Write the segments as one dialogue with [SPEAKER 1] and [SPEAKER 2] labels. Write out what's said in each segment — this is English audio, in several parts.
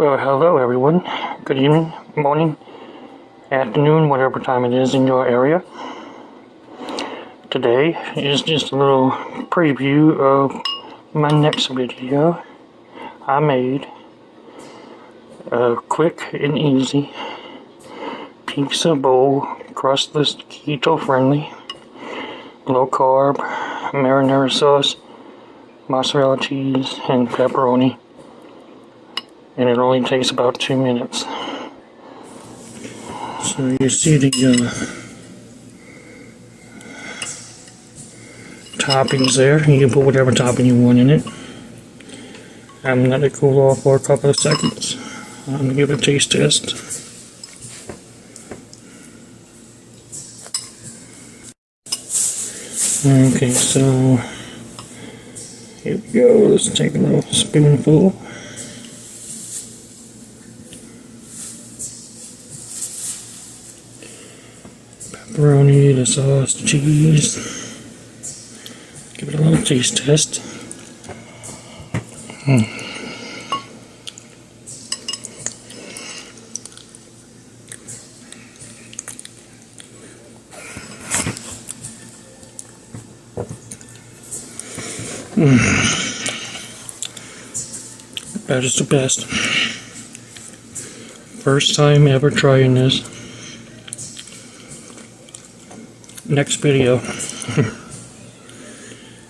[SPEAKER 1] Well, hello everyone. Good evening, morning, afternoon, whatever time it is in your area. Today is just a little preview of my next video. I made a quick and easy pizza bowl, crustless, keto-friendly, low-carb, marinara sauce, mozzarella cheese, and pepperoni. And it only takes about 2 minutes. So you see the toppings there. You can put whatever topping you want in it. I'm gonna let it cool off for a couple of seconds. I'm gonna give it a taste test. Okay, so here we go. Let's take a little spoonful. Pepperoni, the sauce, the cheese. Give it a little taste test. That is the best. First time ever trying this. Next video,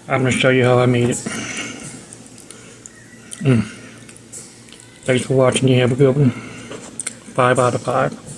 [SPEAKER 1] I'm going to show you how I made it. Thanks for watching. You have a good one. 5 out of 5.